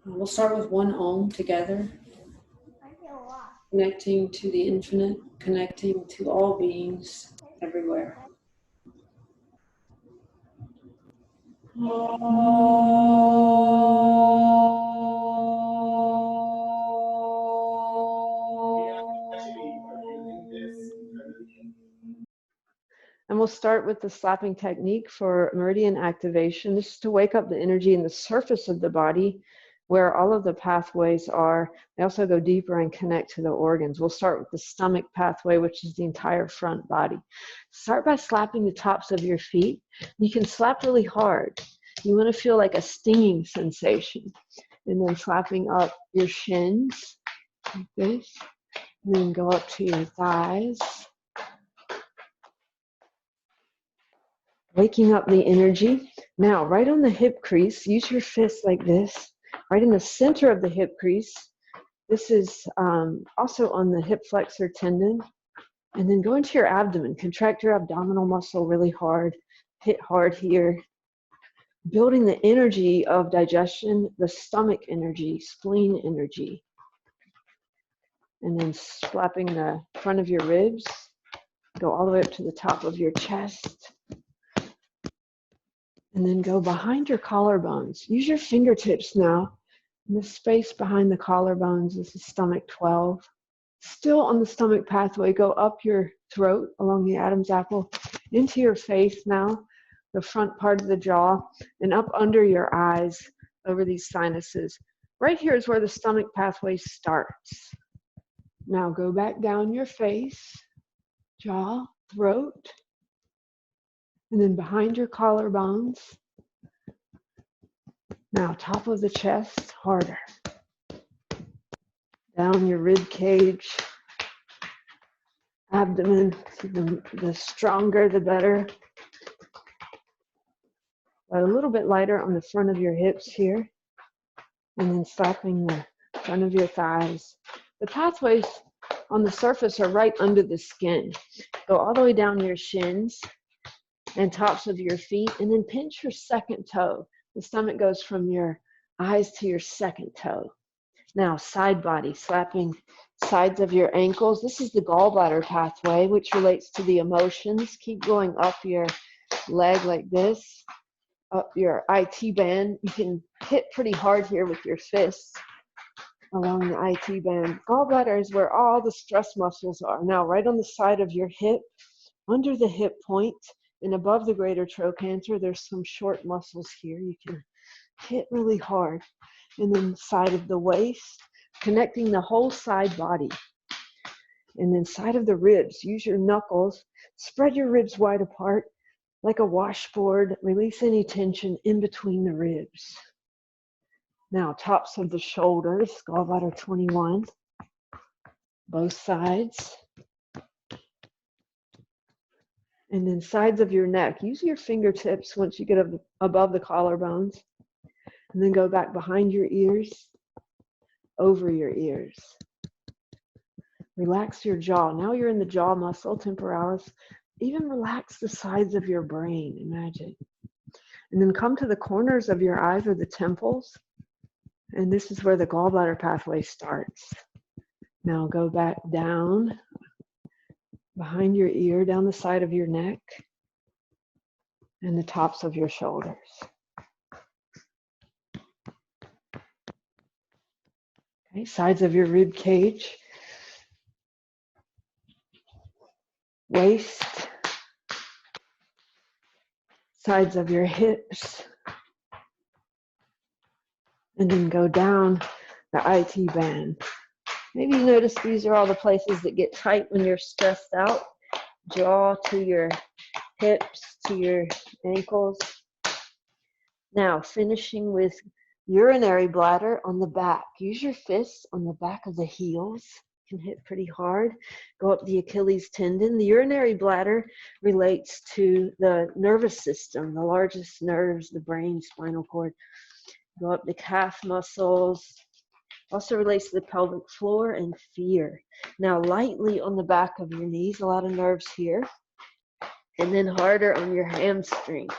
We'll start with one Om together, connecting to the infinite, connecting to all beings everywhere. And we'll start with the slapping technique for meridian activation. This is to wake up the energy in the surface of the body where all of the pathways are. They also go deeper and connect to the organs. We'll start with the stomach pathway, which is the entire front body. Start by slapping the tops of your feet. You can slap really hard. You want to feel like a stinging sensation. And then slapping up your shins like this. And then go up to your thighs. Waking up the energy. Now, right on the hip crease, use your fist like this. Right in the center of the hip crease. This is also on the hip flexor tendon. And then go into your abdomen. Contract your abdominal muscle really hard. Hit hard here. Building the energy of digestion, the stomach energy, spleen energy. And then slapping the front of your ribs. Go all the way up to the top of your chest. And then go behind your collarbones. Use your fingertips now. In the space behind the collarbones, this is stomach 12. Still on the stomach pathway, go up your throat along the Adam's apple, into your face now, the front part of the jaw, and up under your eyes, over these sinuses. Right here is where the stomach pathway starts. Now go back down your face, jaw, throat, and then behind your collarbones. Now top of the chest, harder. Down your rib cage, abdomen, the stronger the better. But a little bit lighter on the front of your hips here. And then slapping the front of your thighs. The pathways on the surface are right under the skin. Go all the way down your shins and tops of your feet, and then pinch your second toe. The stomach goes from your eyes to your second toe. Now, side body, slapping sides of your ankles. This is the gallbladder pathway, which relates to the emotions. Keep going up your leg like this, up your IT band. You can hit pretty hard here with your fists along the IT band. Gallbladder is where all the stress muscles are. Now, right on the side of your hip, under the hip point, and above the greater trochanter, there's some short muscles here. You can hit really hard. And then side of the waist, connecting the whole side body. And then side of the ribs, use your knuckles, spread your ribs wide apart like a washboard. Release any tension in between the ribs. Now, tops of the shoulders, gallbladder 21, both sides. And then sides of your neck. Use your fingertips once you get above the collarbones. And then go back behind your ears, over your ears. Relax your jaw. Now you're in the jaw muscle, temporalis. Even relax the sides of your brain, imagine. And then come to the corners of your eyes or the temples. And this is where the gallbladder pathway starts. Now go back down, behind your ear, down the side of your neck, and the tops of your shoulders. Okay, sides of your rib cage, waist, sides of your hips, and then go down the IT band. Maybe you notice these are all the places that get tight when you're stressed out. Jaw to your hips, to your ankles. Now, finishing with urinary bladder on the back. Use your fists on the back of the heels. You can hit pretty hard. Go up the Achilles tendon. The urinary bladder relates to the nervous system, the largest nerves, the brain, spinal cord. Go up the calf muscles. Also relates to the pelvic floor and fear. Now lightly on the back of your knees, a lot of nerves here. And then harder on your hamstrings.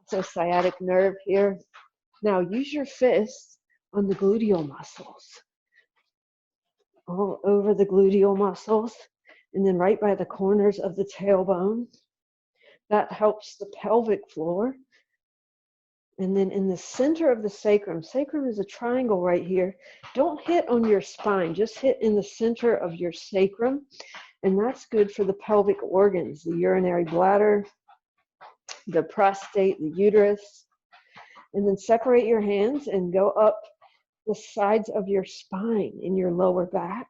So sciatic nerve here. Now use your fists on the gluteal muscles, all over the gluteal muscles, and then right by the corners of the tailbone. That helps the pelvic floor. And then in the center of the sacrum, sacrum is a triangle right here. Don't hit on your spine, just hit in the center of your sacrum. And that's good for the pelvic organs, the urinary bladder, the prostate, the uterus. And then separate your hands and go up the sides of your spine in your lower back,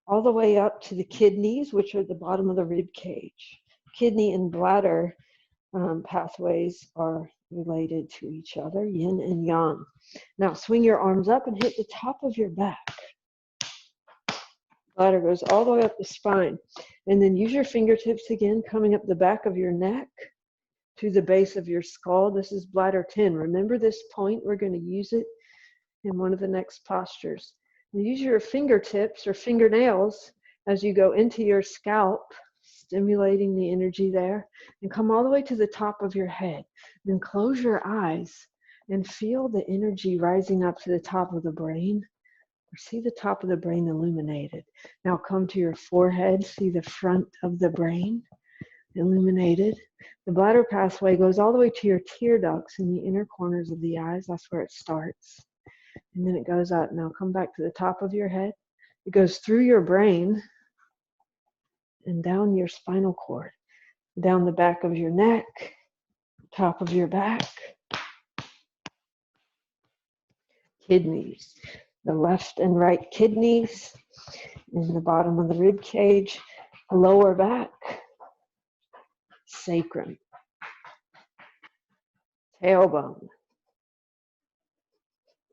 all the way up to the kidneys, which are the bottom of the rib cage. Kidney and bladder pathways are related to each other, yin and yang. Now swing your arms up and hit the top of your back. Bladder goes all the way up the spine. And then use your fingertips again, coming up the back of your neck to the base of your skull. This is bladder 10. Remember this point, we're going to use it in one of the next postures. And use your fingertips or fingernails as you go into your scalp, stimulating the energy there, and come all the way to the top of your head. Then close your eyes and feel the energy rising up to the top of the brain, or see the top of the brain illuminated. Now come to your forehead, see the front of the brain illuminated. The bladder pathway goes all the way to your tear ducts in the inner corners of the eyes. That's where it starts. And then it goes up. Now come back to the top of your head. It goes through your brain and down your spinal cord, down the back of your neck, top of your back. Kidneys, the left and right kidneys in the bottom of the rib cage, lower back, sacrum, tailbone,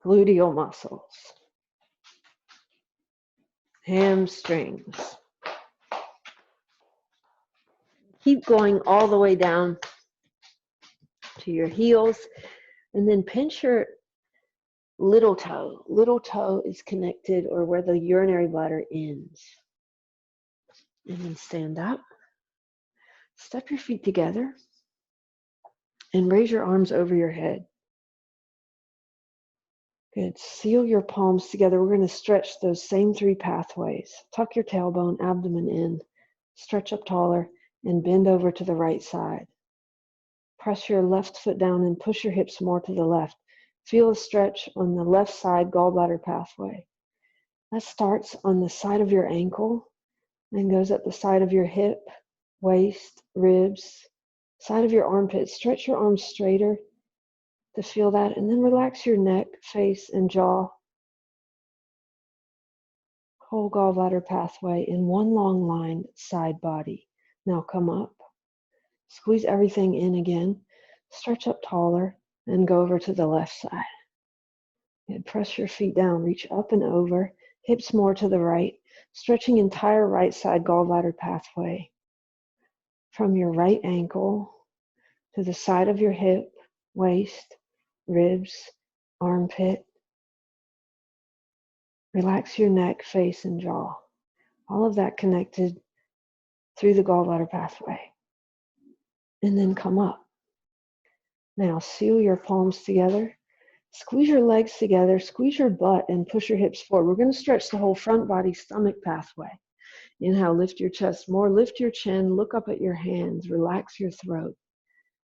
gluteal muscles, hamstrings. Keep going all the way down to your heels, and then pinch your little toe. Little toe is connected, or where the urinary bladder ends. And then stand up. Step your feet together and raise your arms over your head. Good. Seal your palms together. We're going to stretch those same three pathways. Tuck your tailbone, abdomen in, stretch up taller, and bend over to the right side. Press your left foot down and push your hips more to the left. Feel a stretch on the left side gallbladder pathway. That starts on the side of your ankle and goes up the side of your hip, waist, ribs, side of your armpit. Stretch your arms straighter to feel that, and then relax your neck, face, and jaw. Whole gallbladder pathway in one long line, side body. Now come up. Squeeze everything in again. Stretch up taller and go over to the left side. And press your feet down. Reach up and over. Hips more to the right. Stretching entire right side gallbladder pathway. From your right ankle to the side of your hip, waist, ribs, armpit. Relax your neck, face, and jaw. All of that connected through the gallbladder pathway. And then come up. Now seal your palms together. Squeeze your legs together. Squeeze your butt and push your hips forward. We're going to stretch the whole front body stomach pathway. Inhale, lift your chest more. Lift your chin. Look up at your hands. Relax your throat.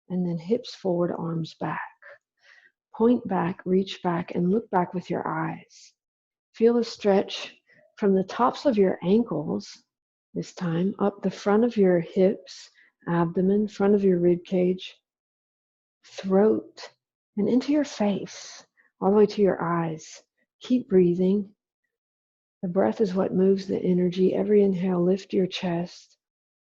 And then hips forward, arms back. Point back, reach back, and look back with your eyes. Feel a stretch from the tops of your ankles, this time, up the front of your hips, abdomen, front of your rib cage, throat, and into your face, all the way to your eyes. Keep breathing. The breath is what moves the energy. Every inhale, lift your chest.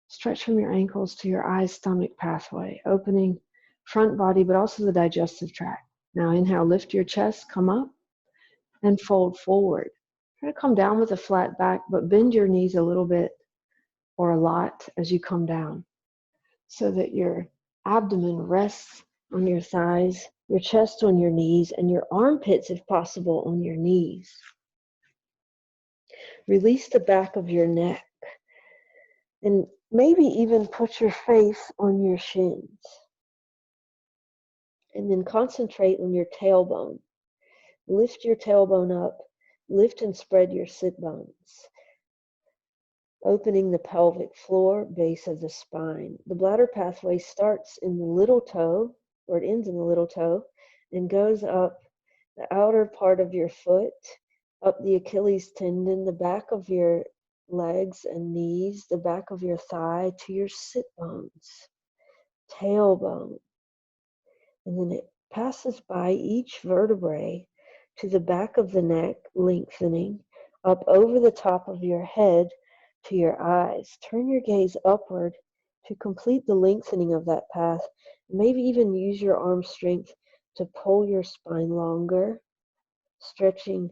Stretch from your ankles to your eyes, stomach pathway, opening front body, but also the digestive tract. Now inhale, lift your chest, come up, and fold forward. Try to come down with a flat back, but bend your knees a little bit or a lot as you come down, so that your abdomen rests on your thighs, your chest on your knees, and your armpits, if possible, on your knees. Release the back of your neck, and maybe even put your face on your shins. And then concentrate on your tailbone. Lift your tailbone up. Lift and spread your sit bones, opening the pelvic floor, base of the spine. The bladder pathway starts in the little toe, or it ends in the little toe, and goes up the outer part of your foot, up the Achilles tendon, the back of your legs and knees, the back of your thigh to your sit bones, tailbone. And then it passes by each vertebrae to the back of the neck, lengthening, up over the top of your head to your eyes. Turn your gaze upward to complete the lengthening of that path. Maybe even use your arm strength to pull your spine longer, stretching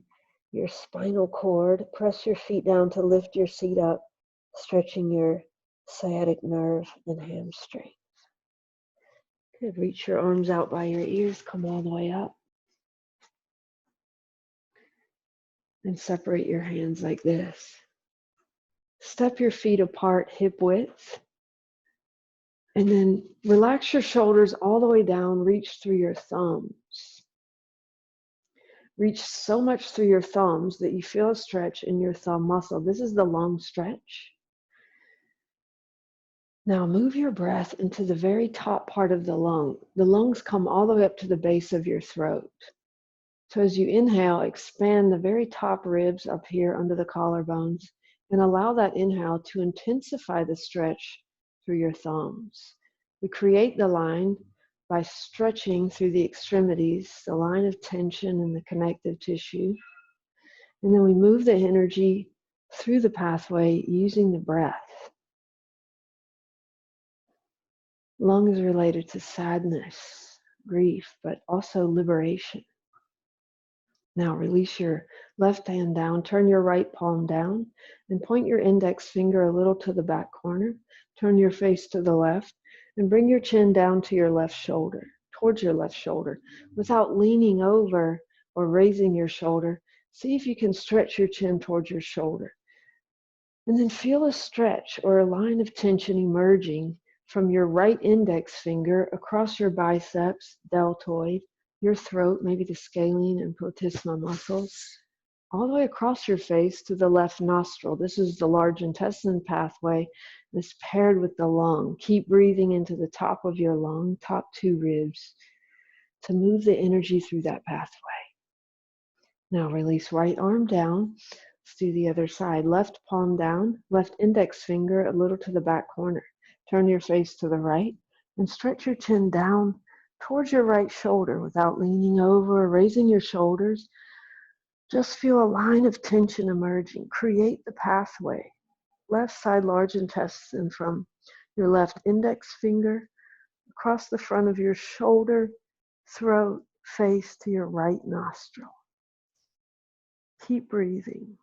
your spinal cord. Press your feet down to lift your seat up, stretching your sciatic nerve and hamstring. Good. Reach your arms out by your ears, come all the way up. And separate your hands like this. Step your feet apart, hip width. And then relax your shoulders all the way down, reach through your thumbs. Reach so much through your thumbs that you feel a stretch in your thumb muscle. This is the long stretch. Now move your breath into the very top part of the lung. The lungs come all the way up to the base of your throat. So as you inhale, expand the very top ribs up here under the collarbones and allow that inhale to intensify the stretch through your thumbs. We create the line by stretching through the extremities, the line of tension in the connective tissue. And then we move the energy through the pathway using the breath. Lung is related to sadness, grief, but also liberation. Now release your left hand down, turn your right palm down, and point your index finger a little to the back corner. Turn your face to the left, and bring your chin down to your left shoulder, towards your left shoulder, without leaning over or raising your shoulder. See if you can stretch your chin towards your shoulder. And then feel a stretch or a line of tension emerging from your right index finger across your biceps, deltoid, your throat, maybe the scalene and platysma muscles, all the way across your face to the left nostril. This is the large intestine pathway. It's paired with the lung. Keep breathing into the top of your lung, top two ribs, to move the energy through that pathway. Now release right arm down. Let's do the other side. Left palm down, left index finger a little to the back corner. Turn your face to the right and stretch your chin down towards your right shoulder without leaning over or raising your shoulders. Just feel a line of tension emerging. Create the pathway. Left side large intestine from your left index finger across the front of your shoulder, throat, face to your right nostril. Keep breathing.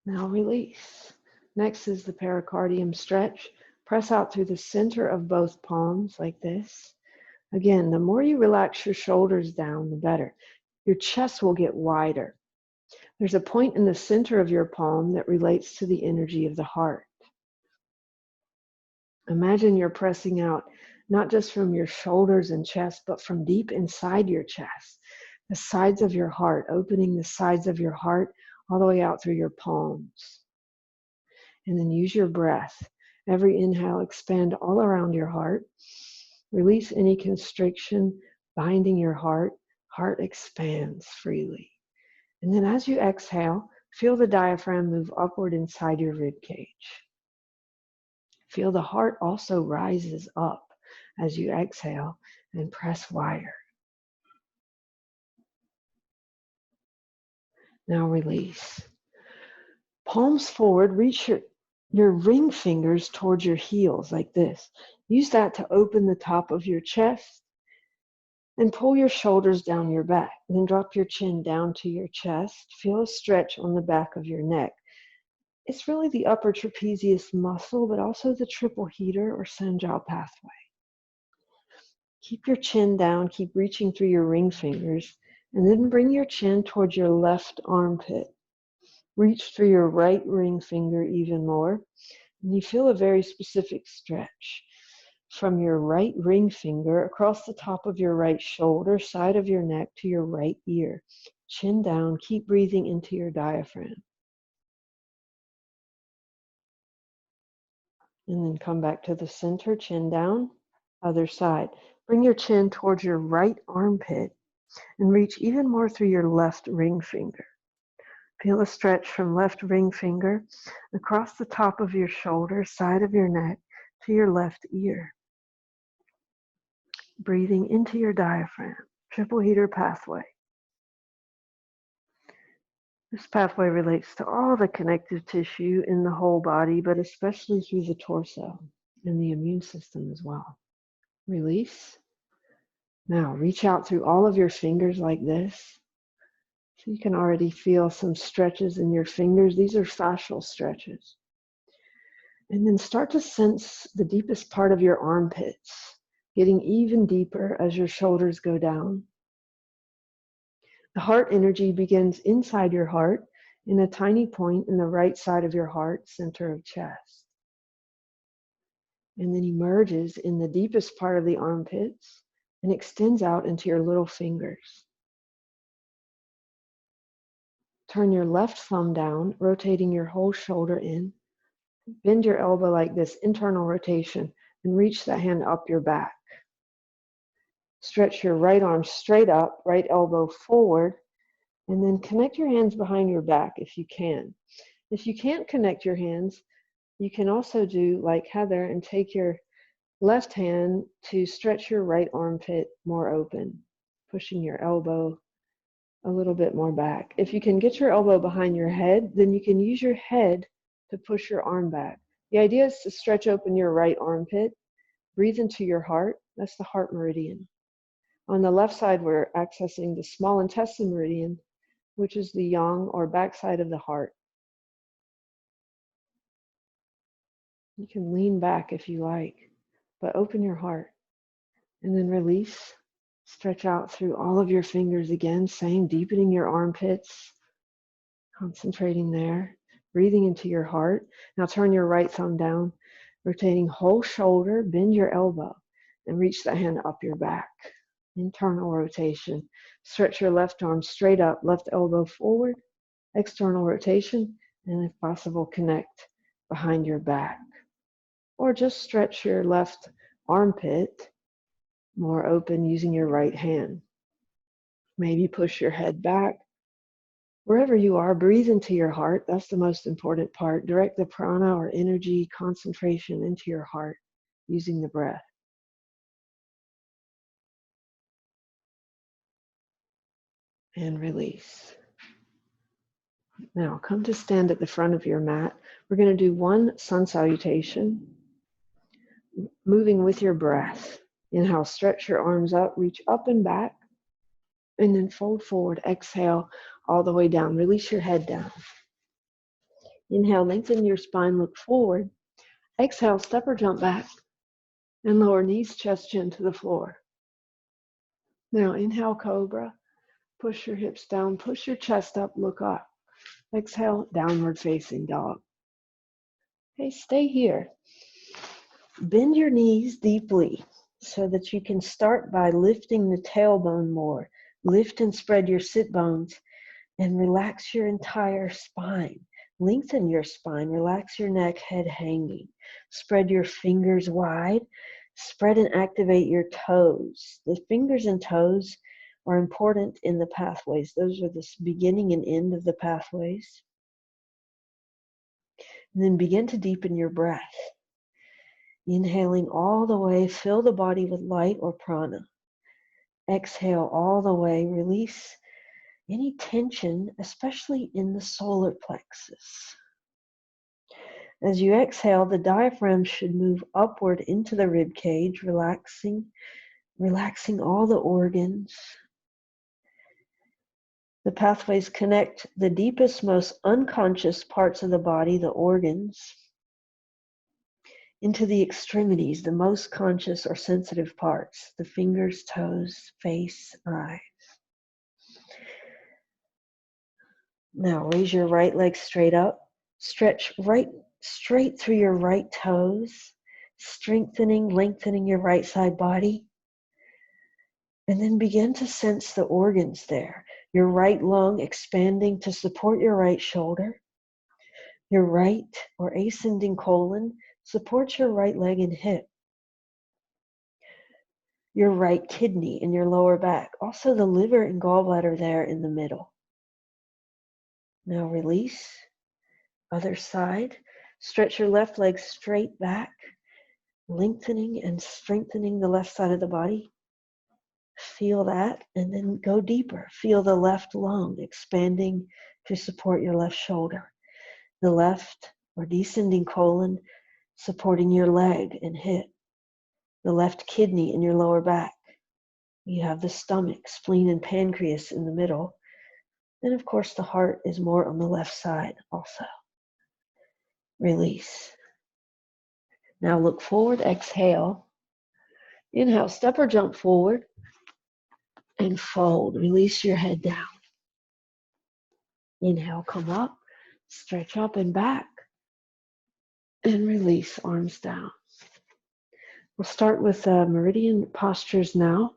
Now release. Next is the pericardium stretch. Press out through the center of both palms like this. Again, the more you relax your shoulders down, the better. Your chest will get wider. There's a point in the center of your palm that relates to the energy of the heart. Imagine you're pressing out not just from your shoulders and chest, but from deep inside your chest, the sides of your heart, opening the sides of your heart all the way out through your palms. And then use your breath. Every inhale, expand all around your heart. Release any constriction binding your heart. Heart expands freely. And then as you exhale, feel the diaphragm move upward inside your rib cage. Feel the heart also rises up as you exhale and press wider. Now release. Palms forward, reach your ring fingers towards your heels like this. Use that to open the top of your chest and pull your shoulders down your back. And then drop your chin down to your chest. Feel a stretch on the back of your neck. It's really the upper trapezius muscle, but also the triple heater or Sanjiao pathway. Keep your chin down, keep reaching through your ring fingers, and then bring your chin towards your left armpit. Reach through your right ring finger even more, and you feel a very specific stretch. from your right ring finger across the top of your right shoulder, side of your neck to your right ear. Chin down, keep breathing into your diaphragm. And then come back to the center, chin down, other side. Bring your chin towards your right armpit and reach even more through your left ring finger. Feel a stretch from left ring finger across the top of your shoulder, side of your neck to your left ear. Breathing into your diaphragm, triple heater pathway. This pathway relates to all the connective tissue in the whole body, but especially through the torso and the immune system as well. Release. Now reach out through all of your fingers like this. So you can already feel some stretches in your fingers. These are fascial stretches. And then start to sense the deepest part of your armpits, getting even deeper as your shoulders go down. The heart energy begins inside your heart in a tiny point in the right side of your heart, center of chest. And then emerges in the deepest part of the armpits and extends out into your little fingers. Turn your left thumb down, rotating your whole shoulder in. Bend your elbow like this, internal rotation, and reach that hand up your back. Stretch your right arm straight up, right elbow forward, and then connect your hands behind your back if you can. If you can't connect your hands, you can also do like Heather and take your left hand to stretch your right armpit more open, pushing your elbow a little bit more back. If you can get your elbow behind your head, then you can use your head to push your arm back. The idea is to stretch open your right armpit, breathe into your heart. That's the heart meridian. On the left side, we're accessing the small intestine meridian, which is the yang or backside of the heart. You can lean back if you like, but open your heart. And then release. Stretch out through all of your fingers again, same, deepening your armpits, concentrating there, breathing into your heart. Now turn your right thumb down, rotating whole shoulder, bend your elbow, and reach that hand up your back. Internal rotation. Stretch your left arm straight up, left elbow forward, external rotation, and if possible, connect behind your back. Or just stretch your left armpit more open using your right hand. Maybe push your head back. Wherever you are, breathe into your heart. That's the most important part. Direct the prana or energy concentration into your heart using the breath. And release. Now come to stand at the front of your mat. We're going to do one sun salutation, moving with your breath. Inhale, stretch your arms up, reach up and back, and then fold forward. Exhale all the way down. Release your head down. Inhale, lengthen your spine, look forward. Exhale, step or jump back, and lower knees, chest, chin to the floor. Now inhale, Cobra. Push your hips down, push your chest up, look up. Exhale, downward facing dog. Okay, stay here. Bend your knees deeply so that you can start by lifting the tailbone more. Lift and spread your sit bones and relax your entire spine. Lengthen your spine, relax your neck, head hanging. Spread your fingers wide. Spread and activate your toes. The fingers and toes are important in the pathways. Those are the beginning and end of the pathways. And then begin to deepen your breath. Inhaling all the way, fill the body with light or prana. Exhale all the way, release any tension, especially in the solar plexus. As you exhale, the diaphragm should move upward into the rib cage, relaxing all the organs. The pathways connect the deepest, most unconscious parts of the body, the organs, into the extremities, the most conscious or sensitive parts, the fingers, toes, face, eyes. Now raise your right leg straight up. Stretch right straight through your right toes. strengthening, lengthening your right side body. And then begin to sense the organs there. Your right lung expanding to support your right shoulder. Your right or ascending colon supports your right leg and hip. Your right kidney in your lower back. Also the liver and gallbladder there in the middle. Now release. Other side. Stretch your left leg straight back, lengthening and strengthening the left side of the body. Feel that, and then go deeper. Feel the left lung expanding to support your left shoulder. The left or descending colon supporting your leg and hip. The left kidney in your lower back. You have the stomach, spleen, and pancreas in the middle. And of course, the heart is more on the left side also. Release. Now look forward, exhale. Inhale, step or jump forward. And fold. Release your head down. Inhale, come up. Stretch up and back. And release, arms down. We'll start with Meridian Postures now.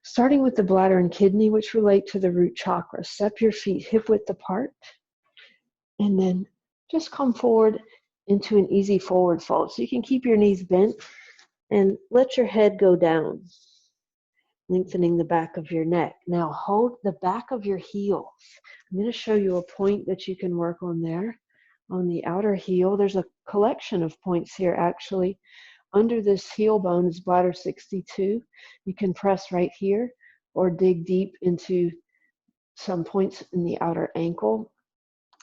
Starting with the bladder and kidney, which relate to the root chakra. Step your feet hip width apart. And then just come forward into an easy forward fold. So you can keep your knees bent and let your head go down. Lengthening the back of your neck. Now hold the back of your heels. I'm going to show you a point that you can work on there. On the outer heel, there's a collection of points here actually. Under this heel bone is bladder 62. You can press right here or dig deep into some points in the outer ankle,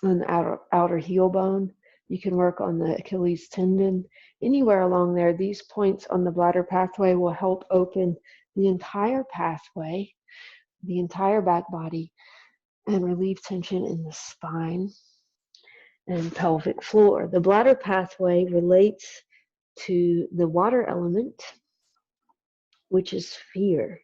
on the outer heel bone. You can work on the Achilles tendon. Anywhere along there, these points on the bladder pathway will help open the entire pathway, the entire back body, and relieve tension in the spine and pelvic floor. The bladder pathway relates to the water element, which is fear.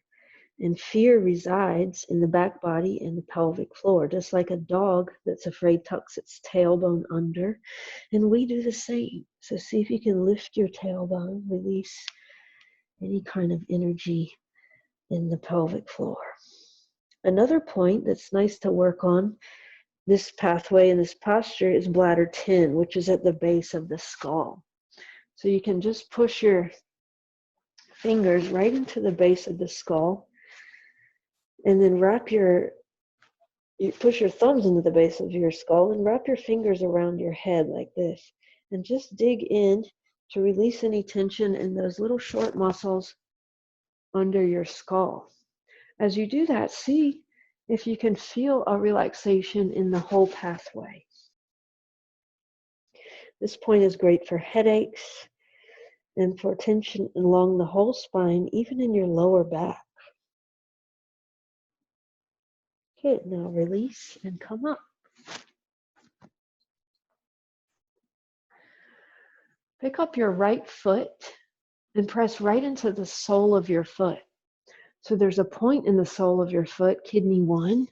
And fear resides in the back body and the pelvic floor, just like a dog that's afraid tucks its tailbone under. And we do the same. So see if you can lift your tailbone, release any kind of energy in the pelvic floor. Another point that's nice to work on this pathway and this posture is bladder 10, which is at the base of the skull. So you can just push your fingers right into the base of the skull and then push your thumbs into the base of your skull and wrap your fingers around your head like this. And just dig in to release any tension in those little short muscles under your skull. As you do that, see if you can feel a relaxation in the whole pathway. This point is great for headaches and for tension along the whole spine, even in your lower back. Okay, now release and come up. Pick up your right foot and press right into the sole of your foot. So there's a point in the sole of your foot, kidney 1,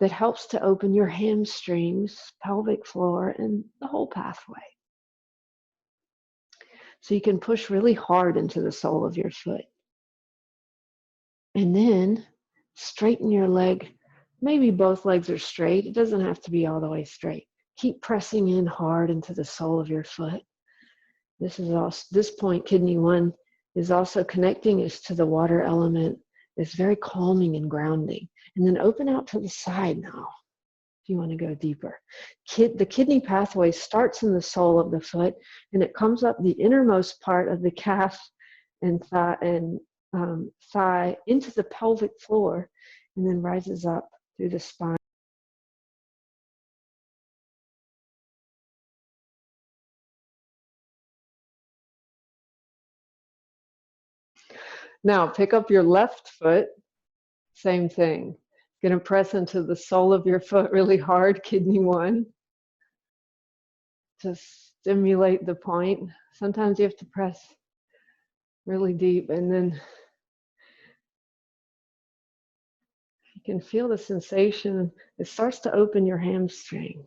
that helps to open your hamstrings, pelvic floor, and the whole pathway. So you can push really hard into the sole of your foot. And then straighten your leg. Maybe both legs are straight. It doesn't have to be all the way straight. Keep pressing in hard into the sole of your foot. This point, kidney 1, is also connecting us to the water element. It's very calming and grounding. And then open out to the side now, if you want to go deeper. The kidney pathway starts in the sole of the foot, and it comes up the innermost part of the calf and thigh into the pelvic floor, and then rises up through the spine. Now pick up your left foot, same thing. Gonna press into the sole of your foot really hard, kidney 1, to stimulate the point. Sometimes you have to press really deep, and then you can feel the sensation. It starts to open your hamstring.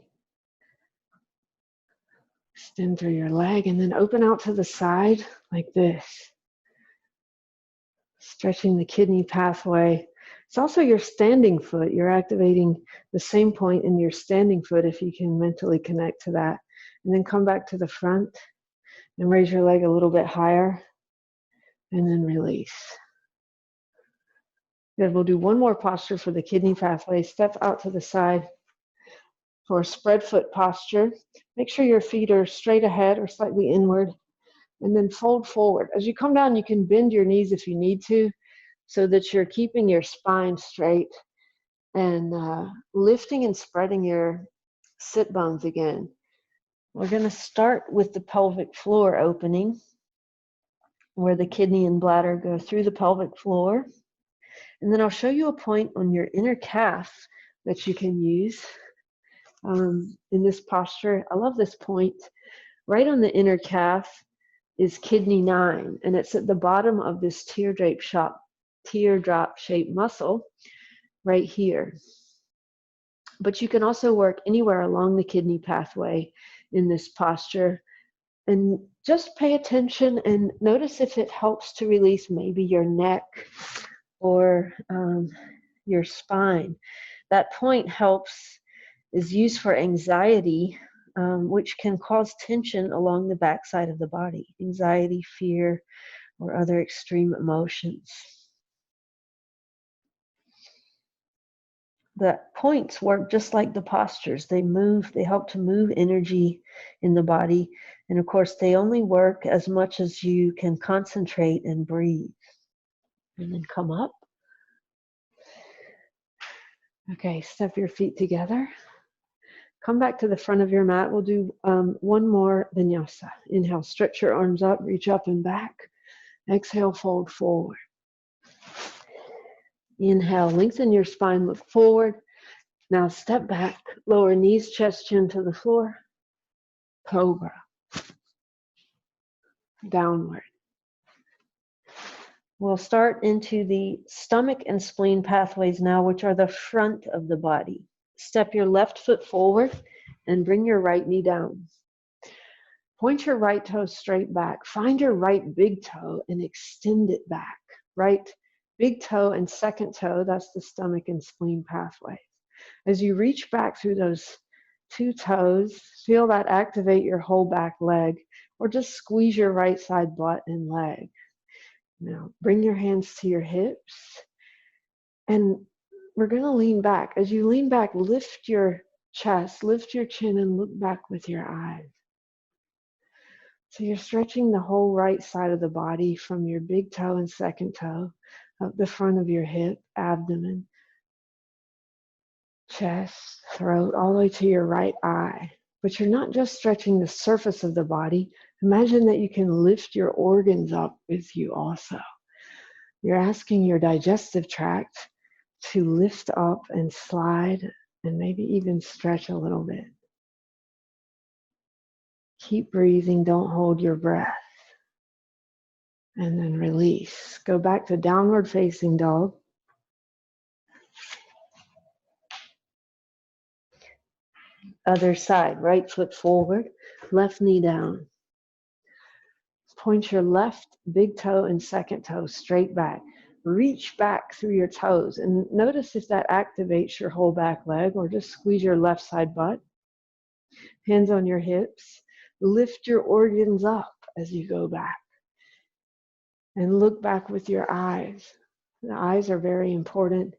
Extend through your leg and then open out to the side like this. Stretching the kidney pathway. It's also your standing foot. You're activating the same point in your standing foot if you can mentally connect to that. And then come back to the front and raise your leg a little bit higher and then release. Good. We'll do one more posture for the kidney pathway. Step out to the side for a spread foot posture. Make sure your feet are straight ahead or slightly inward, and then fold forward. As you come down, you can bend your knees if you need to, so that you're keeping your spine straight and lifting and spreading your sit bones again. We're going to start with the pelvic floor opening, where the kidney and bladder go through the pelvic floor. And then I'll show you a point on your inner calf that you can use in this posture. I love this point. Right on the inner calf is kidney 9, and it's at the bottom of this teardrop-shaped muscle right here. But you can also work anywhere along the kidney pathway in this posture. And just pay attention and notice if it helps to release maybe your neck or your spine. That point is used for anxiety, which can cause tension along the backside of the body. Anxiety, fear, or other extreme emotions. The points work just like the postures. They help to move energy in the body. And of course, they only work as much as you can concentrate and breathe. And then come up. Okay, step your feet together. Come back to the front of your mat. We'll do one more vinyasa. Inhale, stretch your arms up, reach up and back. Exhale, fold forward. Inhale, lengthen your spine, look forward. Now step back, lower knees, chest, chin to the floor. Cobra. Downward. We'll start into the stomach and spleen pathways now, which are the front of the body. Step your left foot forward and bring your right knee down. Point your right toe straight back. Find your right big toe and extend it back. Right big toe and second toe, that's the stomach and spleen pathway. As you reach back through those two toes, feel that activate your whole back leg, or just squeeze your right side butt and leg. Now, bring your hands to your hips, and we're going to lean back. As you lean back, lift your chest, lift your chin, and look back with your eyes. So you're stretching the whole right side of the body from your big toe and second toe, up the front of your hip, abdomen, chest, throat, all the way to your right eye. But you're not just stretching the surface of the body. Imagine that you can lift your organs up with you also. You're asking your digestive tract to lift up and slide and maybe even stretch a little bit. Keep breathing, don't hold your breath. And then release. Go back to downward facing dog. Other side, right foot forward, left knee down. Point your left big toe and second toe straight back. Reach back through your toes and notice if that activates your whole back leg, or just squeeze your left side butt. Hands on your hips. Lift your organs up as you go back. And look back with your eyes. The eyes are very important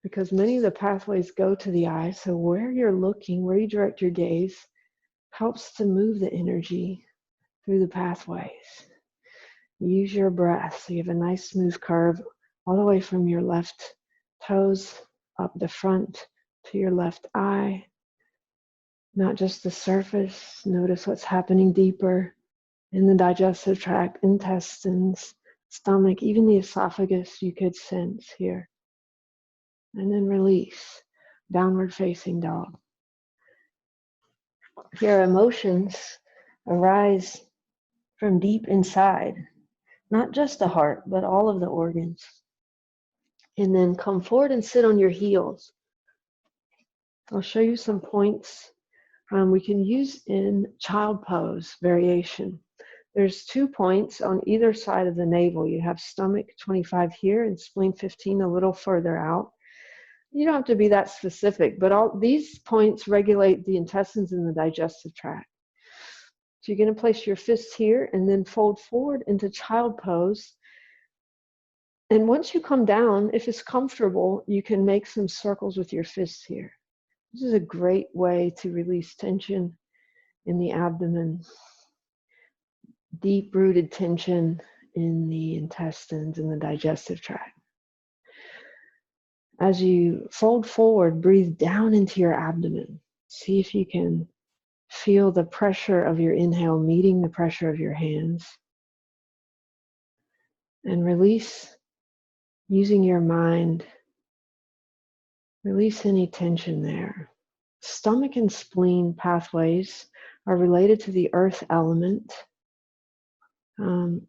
because many of the pathways go to the eyes. So where you're looking, where you direct your gaze, helps to move the energy through the pathways. Use your breath. So you have a nice smooth curve all the way from your left toes up the front to your left eye. Not just the surface. Notice what's happening deeper in the digestive tract, intestines, stomach, even the esophagus you could sense here. And then release. Downward facing dog. Your emotions arise from deep inside, not just the heart, but all of the organs. And then come forward and sit on your heels. I'll show you some points we can use in child pose variation. There's 2 points on either side of the navel. You have stomach 25 here and spleen 15 a little further out. You don't have to be that specific, but all these points regulate the intestines and the digestive tract. So you're going to place your fists here and then fold forward into child pose. And once you come down, if it's comfortable, you can make some circles with your fists here. This is a great way to release tension in the abdomen, deep-rooted tension in the intestines and the digestive tract. As you fold forward, breathe down into your abdomen. See if you can feel the pressure of your inhale meeting the pressure of your hands. And release, using your mind, release any tension there. Stomach and spleen pathways are related to the earth element,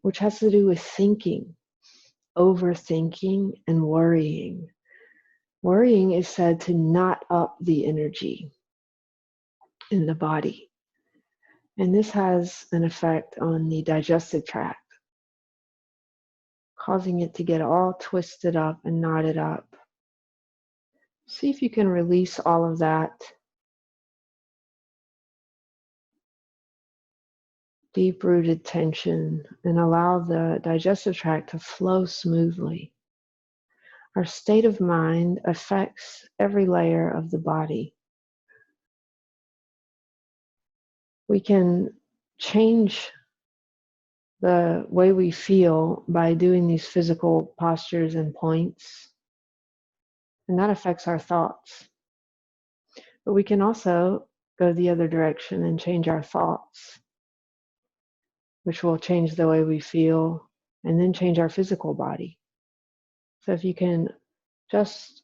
which has to do with thinking, overthinking, and worrying. Worrying is said to knot up the energy in the body. And this has an effect on the digestive tract, causing it to get all twisted up and knotted up. See if you can release all of that deep-rooted tension and allow the digestive tract to flow smoothly. Our state of mind affects every layer of the body. We can change the way we feel by doing these physical postures and points, and that affects our thoughts. But we can also go the other direction and change our thoughts, which will change the way we feel and then change our physical body. So if you can just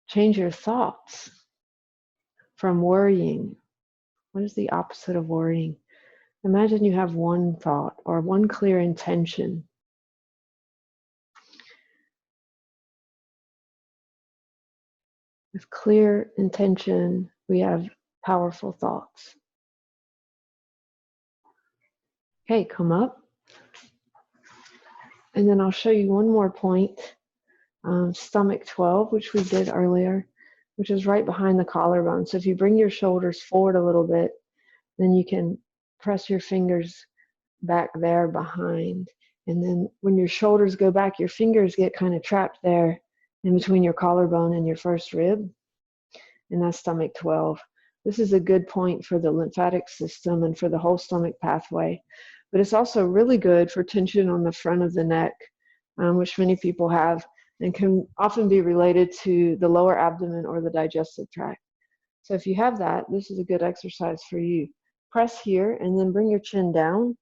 change your thoughts from worrying. What is the opposite of worrying? Imagine you have one thought or one clear intention. With clear intention, we have powerful thoughts. Okay, come up. And then I'll show you one more point. Stomach 12, which we did earlier, which is right behind the collarbone. So if you bring your shoulders forward a little bit, then you can press your fingers back there behind. And then when your shoulders go back, your fingers get kind of trapped there in between your collarbone and your first rib. And that's stomach 12. This is a good point for the lymphatic system and for the whole stomach pathway. But it's also really good for tension on the front of the neck, which many people have, and can often be related to the lower abdomen or the digestive tract. So if you have that, this is a good exercise for you. Press here and then bring your chin down.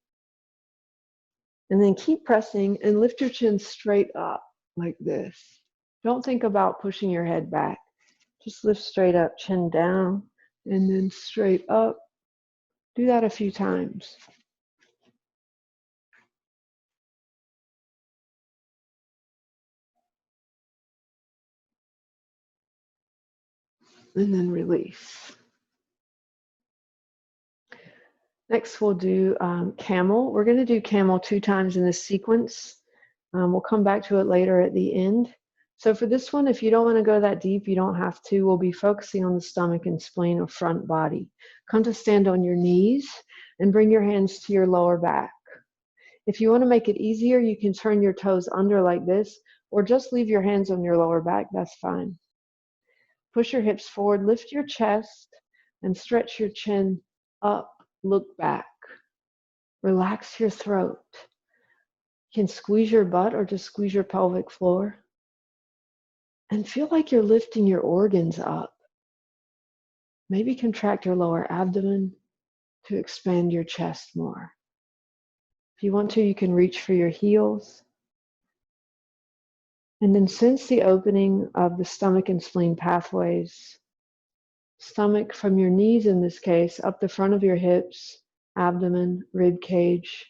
And then keep pressing and lift your chin straight up like this. Don't think about pushing your head back. Just lift straight up, chin down, and then straight up. Do that a few times. And then release. Next, we'll do camel. We're going to do camel 2 times in this sequence. We'll come back to it later at the end. So for this one, if you don't want to go that deep, you don't have to. We'll be focusing on the stomach and spleen or front body. Come to stand on your knees and bring your hands to your lower back. If you want to make it easier, you can turn your toes under like this, or just leave your hands on your lower back. That's fine. Push your hips forward, lift your chest, and stretch your chin up. Look back. Relax your throat. You can squeeze your butt or just squeeze your pelvic floor. And feel like you're lifting your organs up. Maybe contract your lower abdomen to expand your chest more. If you want to, you can reach for your heels. And then sense the opening of the stomach and spleen pathways. Stomach from your knees in this case, up the front of your hips, abdomen, rib cage,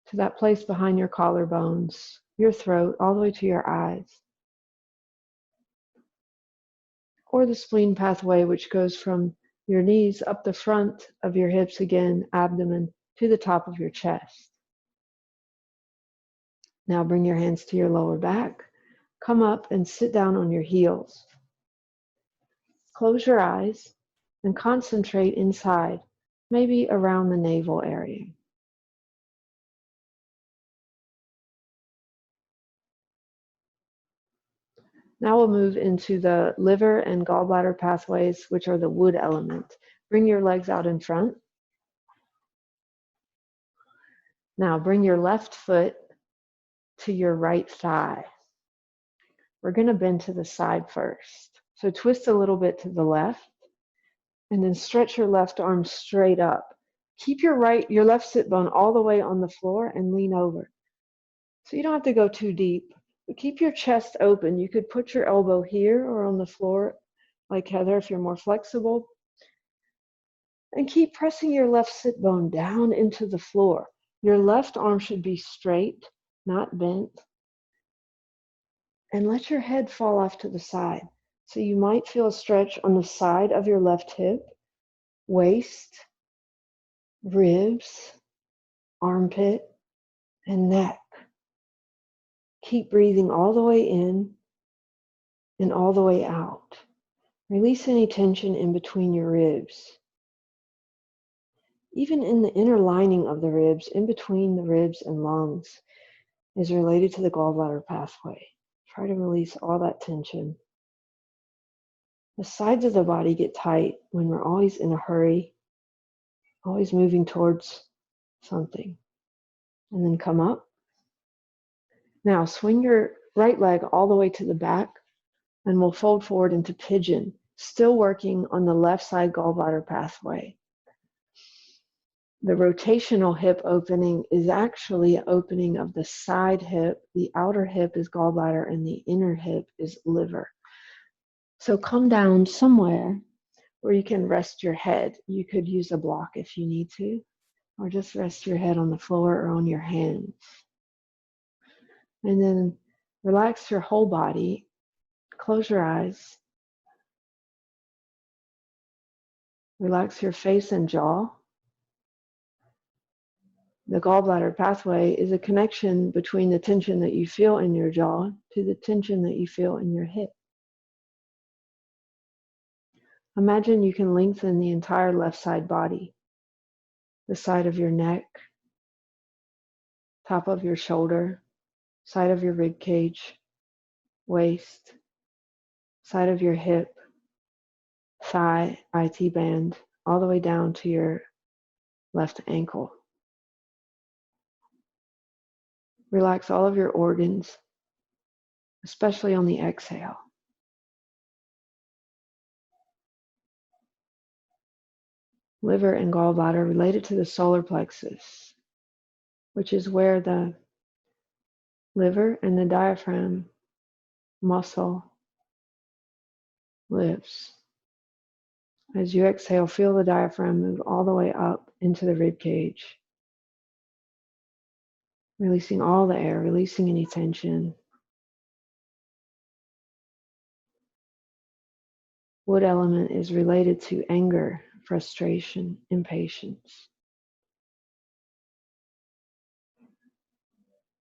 to that place behind your collarbones, your throat, all the way to your eyes. Or the spleen pathway, which goes from your knees up the front of your hips again, abdomen to the top of your chest. Now bring your hands to your lower back. Come up and sit down on your heels. Close your eyes and concentrate inside, maybe around the navel area. Now we'll move into the liver and gallbladder pathways, which are the wood element. Bring your legs out in front. Now bring your left foot to your right thigh. We're going to bend to the side first. So twist a little bit to the left and then stretch your left arm straight up. Keep your left sit bone all the way on the floor and lean over. So you don't have to go too deep, but keep your chest open. You could put your elbow here or on the floor like Heather if you're more flexible. And keep pressing your left sit bone down into the floor. Your left arm should be straight, not bent. And let your head fall off to the side. So you might feel a stretch on the side of your left hip, waist, ribs, armpit, and neck. Keep breathing all the way in and all the way out. Release any tension in between your ribs. Even in the inner lining of the ribs, in between the ribs and lungs, is related to the gallbladder pathway. Try to release all that tension. The sides of the body get tight when we're always in a hurry, always moving towards something. And then come up. Now swing your right leg all the way to the back and we'll fold forward into pigeon, still working on the left side gallbladder pathway. The rotational hip opening is actually an opening of the side hip. The outer hip is gallbladder and the inner hip is liver. So come down somewhere where you can rest your head. You could use a block if you need to, or just rest your head on the floor or on your hands. And then relax your whole body. Close your eyes. Relax your face and jaw. The gallbladder pathway is a connection between the tension that you feel in your jaw to the tension that you feel in your hip. Imagine you can lengthen the entire left side body, the side of your neck, top of your shoulder, side of your rib cage, waist, side of your hip, thigh, IT band, all the way down to your left ankle. Relax all of your organs, especially on the exhale. Liver and gallbladder related to the solar plexus, which is where the liver and the diaphragm muscle lives. As you exhale, feel the diaphragm move all the way up into the rib cage, releasing all the air, releasing any tension. Wood element is related to anger, frustration, impatience,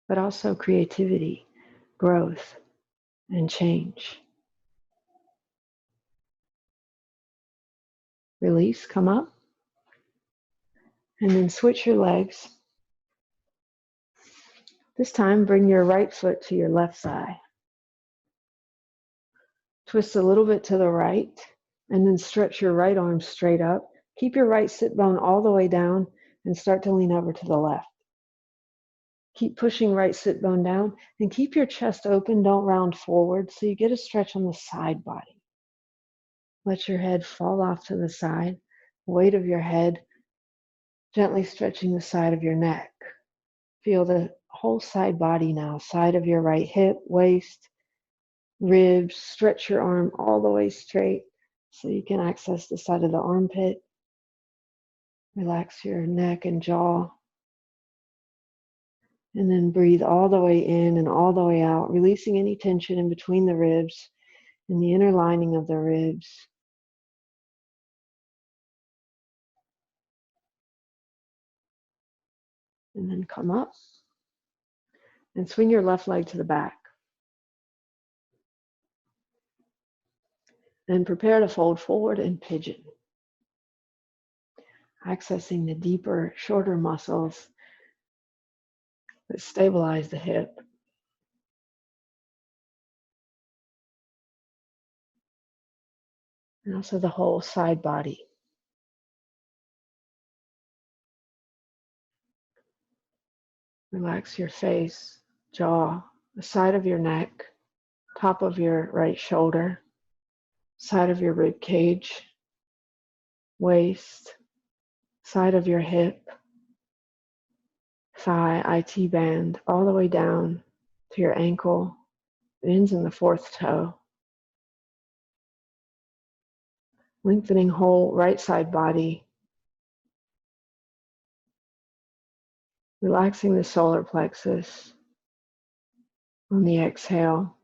but also creativity, growth, and change. Release, come up, and then switch your legs. This time, bring your right foot to your left thigh. Twist a little bit to the right, and then stretch your right arm straight up. Keep your right sit bone all the way down, and start to lean over to the left. Keep pushing right sit bone down, and keep your chest open, don't round forward, so you get a stretch on the side body. Let your head fall off to the side, weight of your head, gently stretching the side of your neck. Feel the whole side body now, side of your right hip, waist, ribs. Stretch your arm all the way straight so you can access the side of the armpit. Relax your neck and jaw. And then breathe all the way in and all the way out, releasing any tension in between the ribs and the inner lining of the ribs. And then come up and swing your left leg to the back. And prepare to fold forward in pigeon. Accessing the deeper, shorter muscles that stabilize the hip. And also the whole side body. Relax your face, jaw, the side of your neck, top of your right shoulder, side of your rib cage, waist, side of your hip, thigh, IT band, all the way down to your ankle, it ends in the fourth toe. Lengthening whole right side body. Relaxing the solar plexus on the exhale.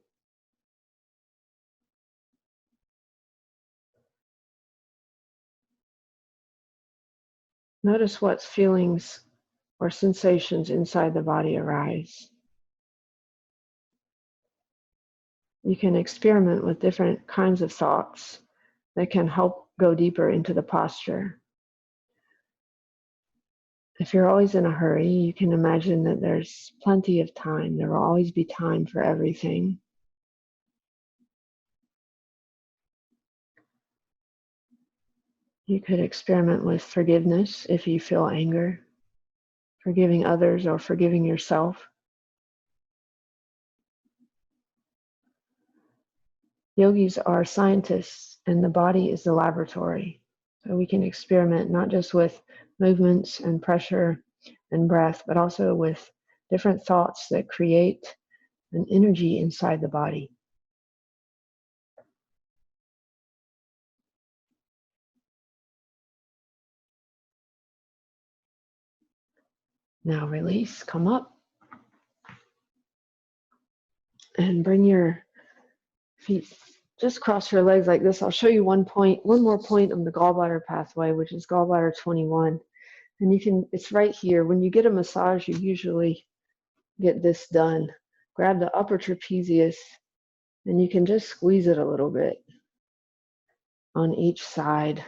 Notice what feelings or sensations inside the body arise. You can experiment with different kinds of thoughts that can help go deeper into the posture. If you're always in a hurry, you can imagine that there's plenty of time. There will always be time for everything. You could experiment with forgiveness if you feel anger, forgiving others or forgiving yourself. Yogis are scientists and the body is the laboratory. So we can experiment not just with movements and pressure and breath, but also with different thoughts that create an energy inside the body. Now release, come up, and bring your feet, just cross your legs like this. I'll show you one more point of the Gallbladder Pathway, which is Gallbladder 21. And it's right here. When you get a massage, you usually get this done. Grab the upper trapezius, and you can just squeeze it a little bit on each side.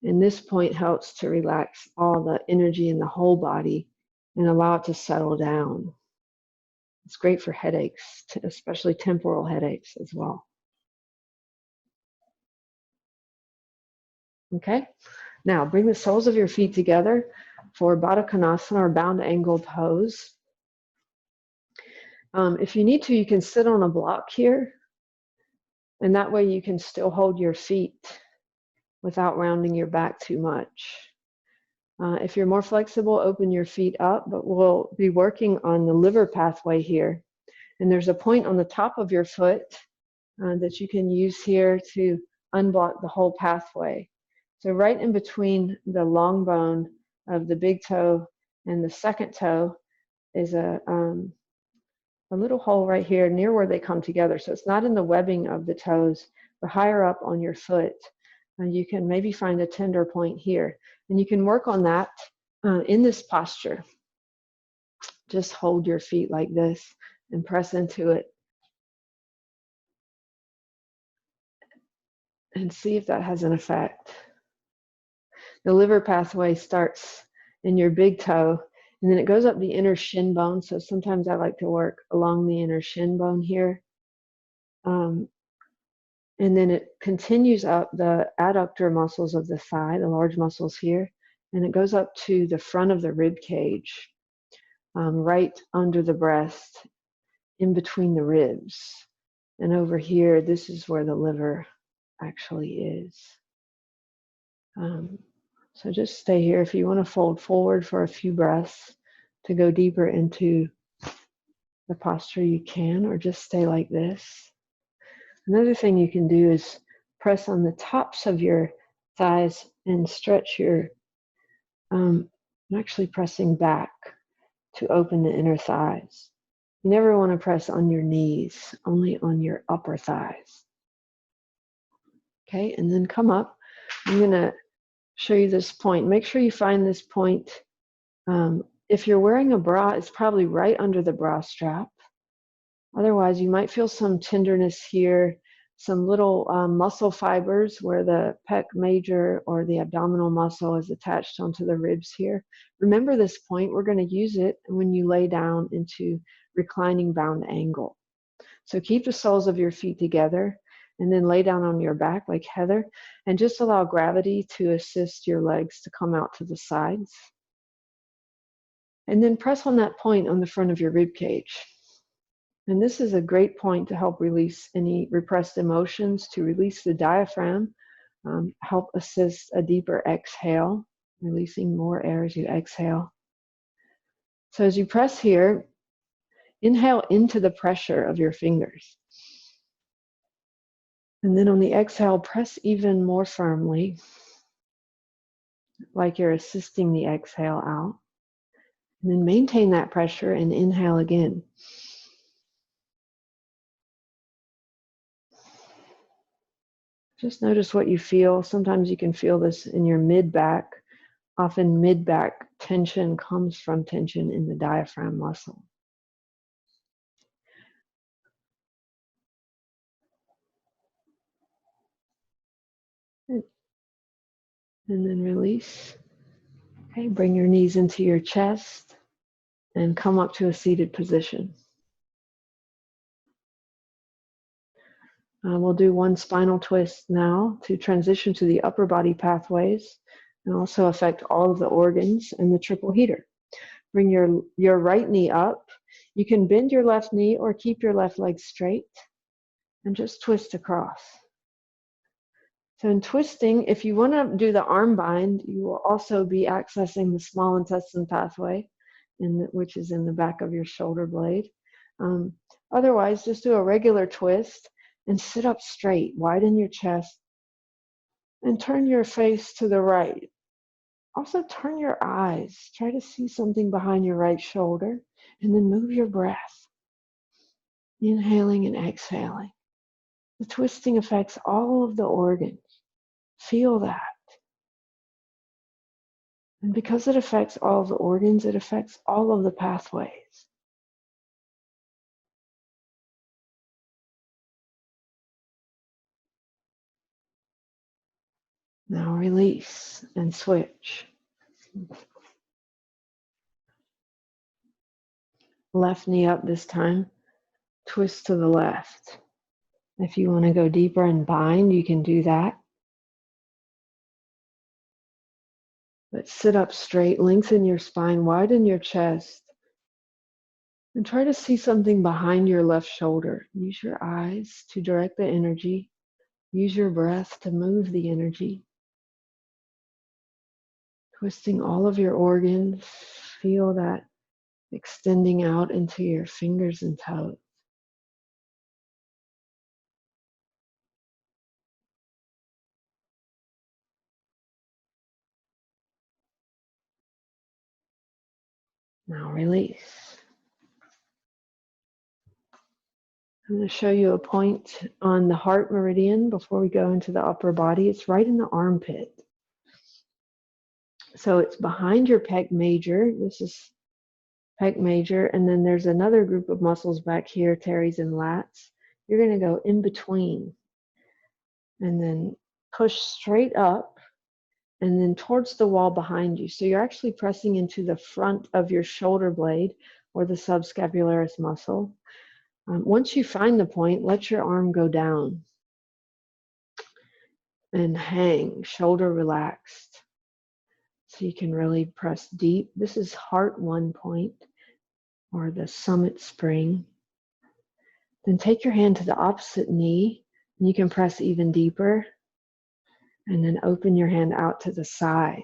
And this point helps to relax all the energy in the whole body and allow it to settle down. It's great for headaches, especially temporal headaches as well. Okay, now bring the soles of your feet together for Baddha Konasana or bound angle pose. If you need to, you can sit on a block here, and that way you can still hold your feet without rounding your back too much. If you're more flexible, open your feet up, but we'll be working on the liver pathway here. And there's a point on the top of your foot that you can use here to unblock the whole pathway. So right in between the long bone of the big toe and the second toe is a little hole right here near where they come together. So it's not in the webbing of the toes, but higher up on your foot. And you can maybe find a tender point here. And you can work on that in this posture. Just hold your feet like this and press into it. And see if that has an effect. The liver pathway starts in your big toe, and then it goes up the inner shin bone. So sometimes I like to work along the inner shin bone here. And then it continues up the adductor muscles of the thigh, the large muscles here, and it goes up to the front of the rib cage, right under the breast, in between the ribs. And over here, this is where the liver actually is. So just stay here. If you want to fold forward for a few breaths to go deeper into the posture, you can, or just stay like this. Another thing you can do is press on the tops of your thighs and stretch your, I'm actually pressing back to open the inner thighs. You never want to press on your knees, only on your upper thighs. Okay, and then come up. I'm going to show you this point. Make sure you find this point If you're wearing a bra, it's probably right under the bra strap. Otherwise, you might feel some tenderness here, some little muscle fibers where the pec major or the abdominal muscle is attached onto the ribs here. Remember this point, we're going to use it when you lay down into reclining bound angle. So keep the soles of your feet together and then lay down on your back like Heather, and just allow gravity to assist your legs to come out to the sides. And then press on that point on the front of your rib cage. And this is a great point to help release any repressed emotions, to release the diaphragm, help assist a deeper exhale, releasing more air as you exhale. So as you press here, inhale into the pressure of your fingers. And then on the exhale, press even more firmly, like you're assisting the exhale out. And then maintain that pressure and inhale again. Just notice what you feel. Sometimes you can feel this in your mid-back. Often mid-back tension comes from tension in the diaphragm muscle. And then release. Okay, bring your knees into your chest and come up to a seated position. We'll do one spinal twist now to transition to the upper body pathways and also affect all of the organs and the triple heater. Bring your right knee up. You can bend your left knee or keep your left leg straight and just twist across. So in twisting, if you want to do the arm bind, you will also be accessing the small intestine pathway, which is in the back of your shoulder blade. Otherwise, just do a regular twist and sit up straight, widen your chest, and turn your face to the right. Also turn your eyes, try to see something behind your right shoulder, and then move your breath, inhaling and exhaling. The twisting affects all of the organs. Feel that. And because it affects all of the organs, it affects all of the pathways. Now release and switch. Left knee up this time. Twist to the left. If you want to go deeper and bind, you can do that. But sit up straight, lengthen your spine, widen your chest, and try to see something behind your left shoulder. Use your eyes to direct the energy. Use your breath to move the energy. Twisting all of your organs. Feel that extending out into your fingers and toes. Now release. I'm going to show you a point on the heart meridian before we go into the upper body. It's right in the armpit. So it's behind your pec major. This is pec major. And then there's another group of muscles back here, teres and lats. You're going to go in between and then push straight up and then towards the wall behind you. So you're actually pressing into the front of your shoulder blade or the subscapularis muscle. Once you find the point, let your arm go down and hang, shoulder relaxed. So you can really press deep. This is heart 1 point or the summit spring. Then take your hand to the opposite knee and you can press even deeper. And then open your hand out to the side,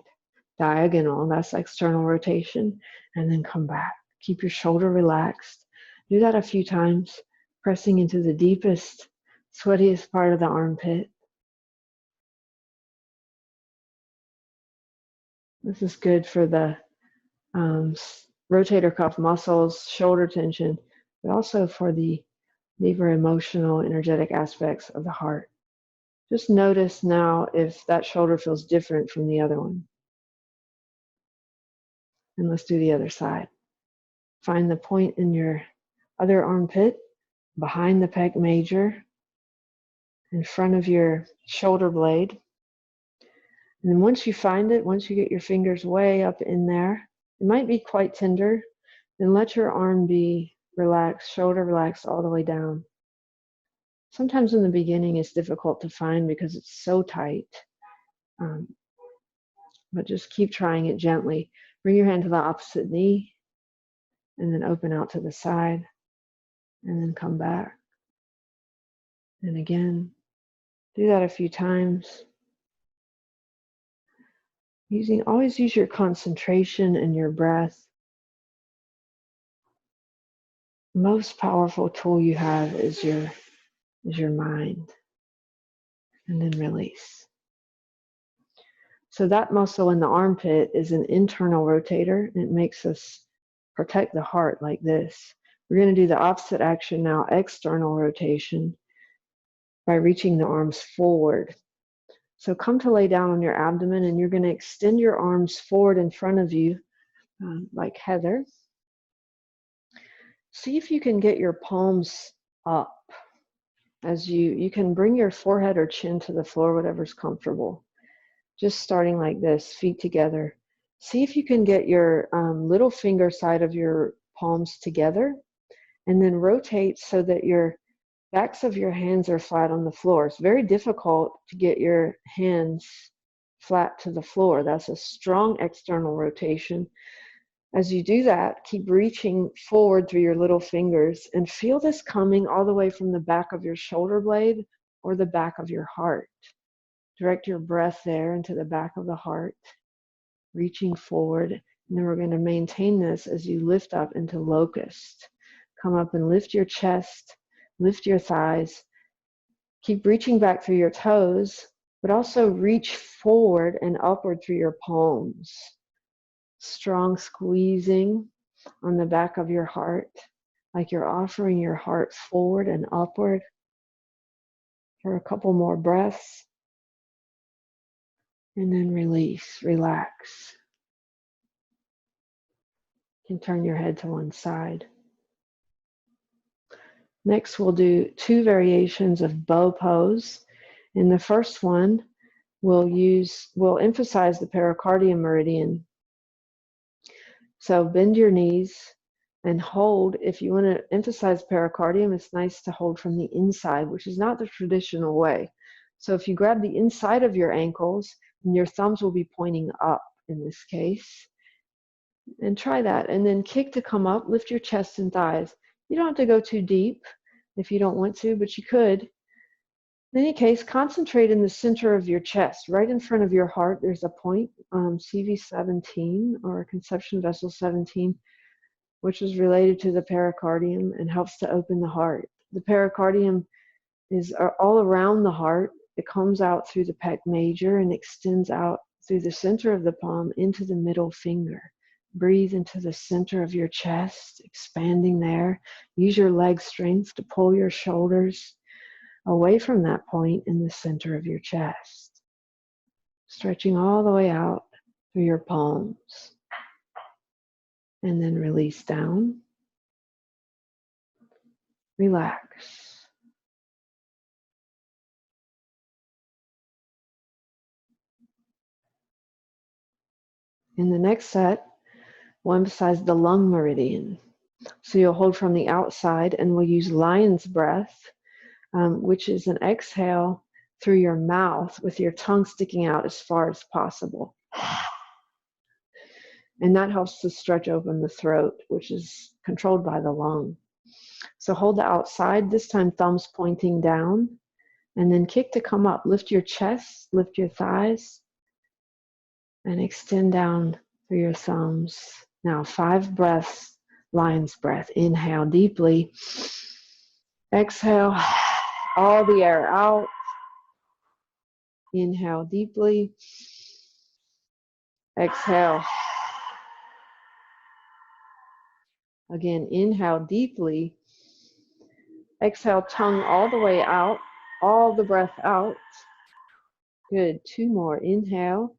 diagonal, that's external rotation, and then come back. Keep your shoulder relaxed. Do that a few times, pressing into the deepest, sweatiest part of the armpit. This is good for the rotator cuff muscles, shoulder tension, but also for the deeper emotional, energetic aspects of the heart. Just notice now if that shoulder feels different from the other one. And let's do the other side. Find the point in your other armpit, behind the pec major, in front of your shoulder blade. And then once you find it, once you get your fingers way up in there, it might be quite tender, then let your arm be relaxed, shoulder relaxed all the way down. Sometimes in the beginning it's difficult to find because it's so tight, but just keep trying it gently. Bring your hand to the opposite knee and then open out to the side and then come back. And again, do that a few times. Always use your concentration and your breath. Most powerful tool you have is your mind. And then release. So that muscle in the armpit is an internal rotator. It makes us protect the heart like this. We're going to do the opposite action now, external rotation, by reaching the arms forward. So come to lay down on your abdomen, and you're going to extend your arms forward in front of you, like Heather. See if you can get your palms up. As you can bring your forehead or chin to the floor, whatever's comfortable. Just starting like this, feet together. See if you can get your little finger side of your palms together, and then rotate so that your backs of your hands are flat on the floor. It's very difficult to get your hands flat to the floor. That's a strong external rotation. As you do that, keep reaching forward through your little fingers and feel this coming all the way from the back of your shoulder blade or the back of your heart. Direct your breath there into the back of the heart, reaching forward. And then we're going to maintain this as you lift up into locust. Come up and lift your chest, lift your thighs. Keep reaching back through your toes, but also reach forward and upward through your palms. Strong squeezing on the back of your heart, like you're offering your heart forward and upward. For a couple more breaths. And then release, relax. You can turn your head to one side. Next, we'll do 2 variations of bow pose. In the first one, we'll emphasize the pericardium meridian. So bend your knees and hold. If you want to emphasize pericardium, it's nice to hold from the inside, which is not the traditional way. So if you grab the inside of your ankles, and your thumbs will be pointing up in this case. And try that. And then kick to come up, lift your chest and thighs. You don't have to go too deep if you don't want to, but you could. In any case, concentrate in the center of your chest. Right in front of your heart, there's a point, CV17 or conception vessel 17, which is related to the pericardium and helps to open the heart. The pericardium is all around the heart. It comes out through the pec major and extends out through the center of the palm into the middle finger. Breathe into the center of your chest, expanding there. Use your leg strength to pull your shoulders away from that point in the center of your chest. Stretching all the way out through your palms. And then release down. Relax. In the next set, we'll emphasize the lung meridian. So you'll hold from the outside, and we'll use lion's breath, which is an exhale through your mouth with your tongue sticking out as far as possible. And that helps to stretch open the throat, which is controlled by the lung. So hold the outside, this time thumbs pointing down, and then kick to come up. Lift your chest, lift your thighs, and extend down through your thumbs. Now 5 breaths, lion's breath. Inhale deeply. Exhale all the air out. Inhale deeply. Exhale. Again, inhale deeply. Exhale, tongue all the way out. All the breath out. Good. 2 more. Inhale.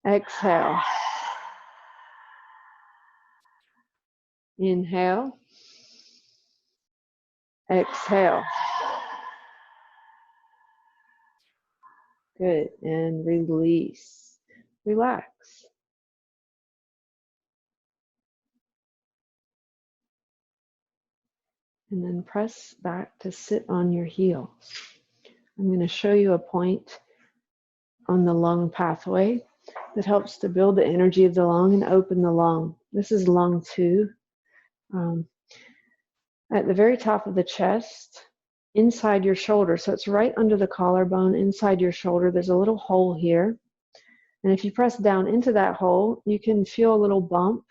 Exhale. Inhale. Exhale. Good. And release. Relax. And then press back to sit on your heels. I'm going to show you a point on the lung pathway that helps to build the energy of the lung and open the lung. This is lung 2. At the very top of the chest, inside your shoulder, so it's right under the collarbone, inside your shoulder, there's a little hole here. And if you press down into that hole, you can feel a little bump,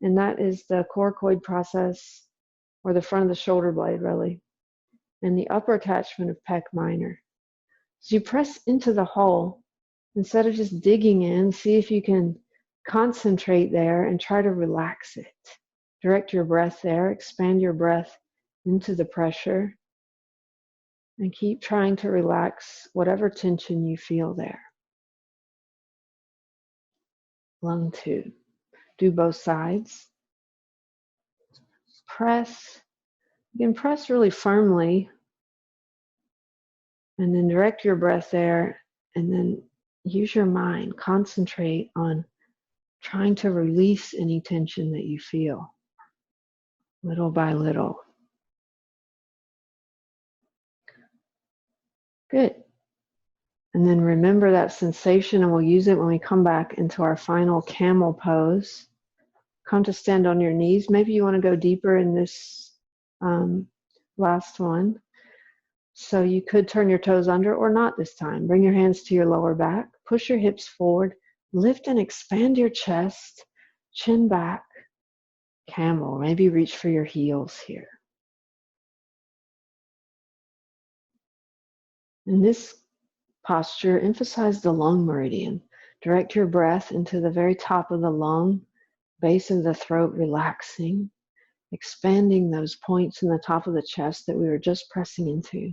and that is the coracoid process, or the front of the shoulder blade, really, and the upper attachment of pec minor. So you press into the hole, instead of just digging in, see if you can concentrate there and try to relax it. Direct your breath there, expand your breath into the pressure, and keep trying to relax whatever tension you feel there. Lung 2. Do both sides. Press. You can press really firmly, and then direct your breath there, and then use your mind. Concentrate on trying to release any tension that you feel, little by little. Good. And then remember that sensation, and we'll use it when we come back into our final camel pose. Come to stand on your knees. Maybe you want to go deeper in this last one. So you could turn your toes under or not this time. Bring your hands to your lower back. Push your hips forward. Lift and expand your chest. Chin back. Camel. Maybe reach for your heels here. In this posture, emphasize the lung meridian. Direct your breath into the very top of the lung, base of the throat, relaxing, expanding those points in the top of the chest that we were just pressing into,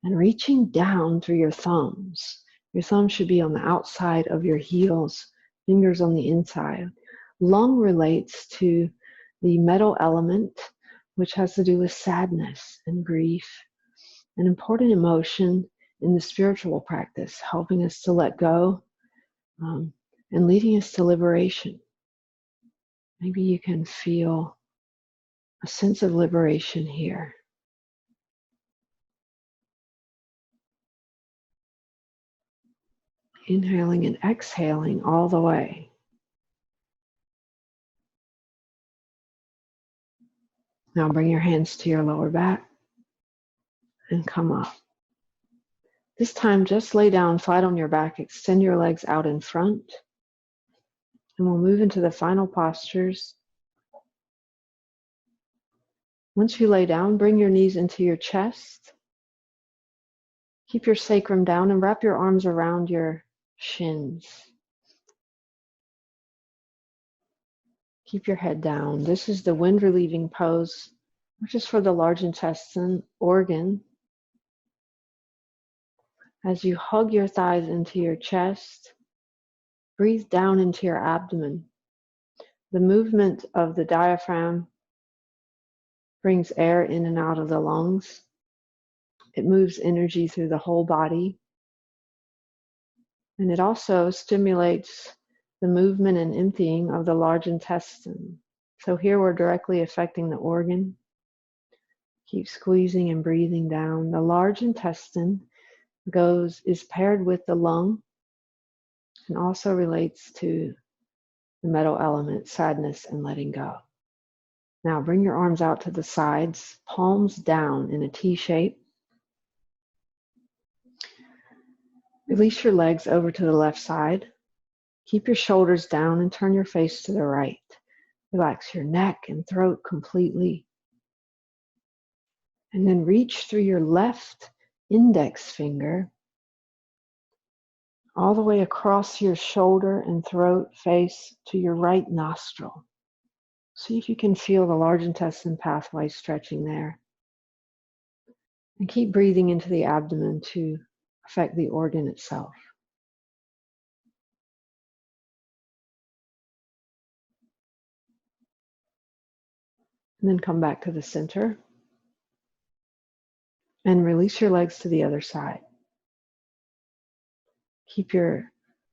and reaching down through your thumbs. Your thumbs should be on the outside of your heels, fingers on the inside. Lung relates to the metal element, which has to do with sadness and grief, an important emotion in the spiritual practice, helping us to let go and leading us to liberation. Maybe you can feel a sense of liberation here. Inhaling and exhaling all the way. Now bring your hands to your lower back and come up. This time, just lay down flat on your back, extend your legs out in front, and we'll move into the final postures. Once you lay down, bring your knees into your chest. Keep your sacrum down and wrap your arms around your shins. Keep your head down. This is the wind relieving pose, which is for the large intestine organ. As you hug your thighs into your chest, breathe down into your abdomen. The movement of the diaphragm brings air in and out of the lungs. It moves energy through the whole body. And it also stimulates the movement and emptying of the large intestine. So here we're directly affecting the organ. Keep squeezing and breathing down. The large intestine is paired with the lung and also relates to the metal element, sadness and letting go. Now bring your arms out to the sides, palms down in a T shape. Release your legs over to the left side. Keep your shoulders down and turn your face to the right. Relax your neck and throat completely. And then reach through your left index finger all the way across your shoulder and throat face to your right nostril. See if you can feel the large intestine pathway stretching there. And keep breathing into the abdomen to affect the organ itself. And then come back to the center. And release your legs to the other side. Keep your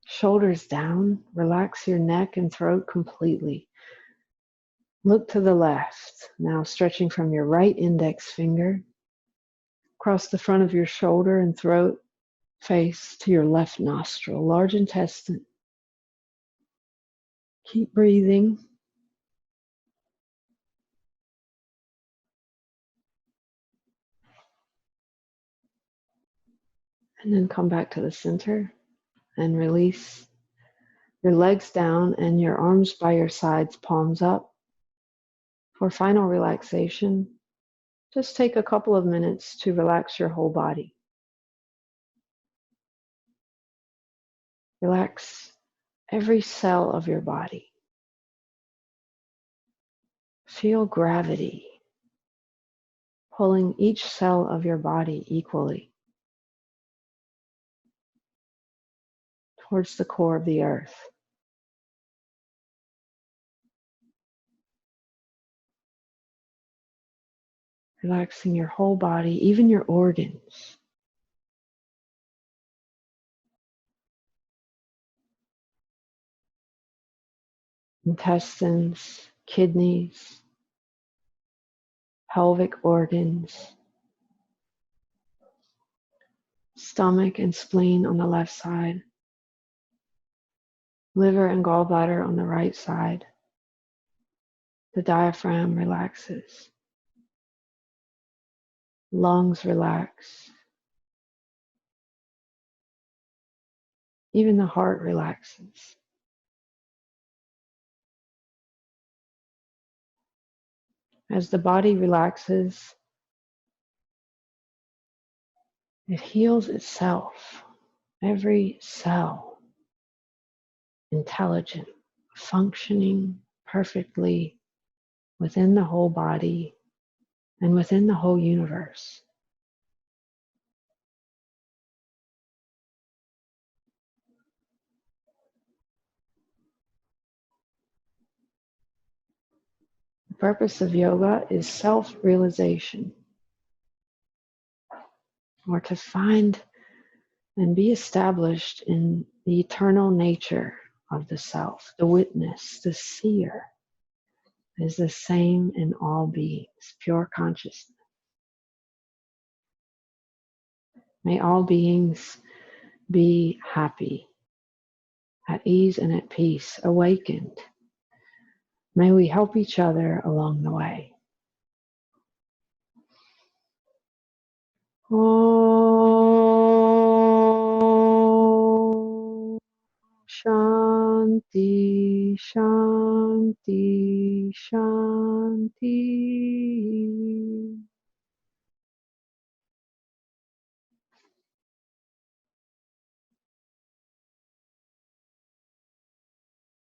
shoulders down. Relax your neck and throat completely. Look to the left. Now stretching from your right index finger across the front of your shoulder and throat face to your left nostril, large intestine. Keep breathing. And then come back to the center and release your legs down and your arms by your sides, palms up. For final relaxation, just take a couple of minutes to relax your whole body. Relax every cell of your body. Feel gravity pulling each cell of your body equally towards the core of the earth. Relaxing your whole body, even your organs. Intestines, kidneys, pelvic organs, stomach and spleen on the left side, liver and gallbladder on the right side. The diaphragm relaxes. Lungs relax. Even the heart relaxes. As the body relaxes, it heals itself. Every cell, intelligent, functioning perfectly within the whole body and within the whole universe. The purpose of yoga is self-realization, or to find and be established in the eternal nature of the self. The witness, the seer, is the same in all beings, pure consciousness. May all beings be happy, at ease and at peace, awakened. May we help each other along the way. Om Shanti, Shanti, Shanti.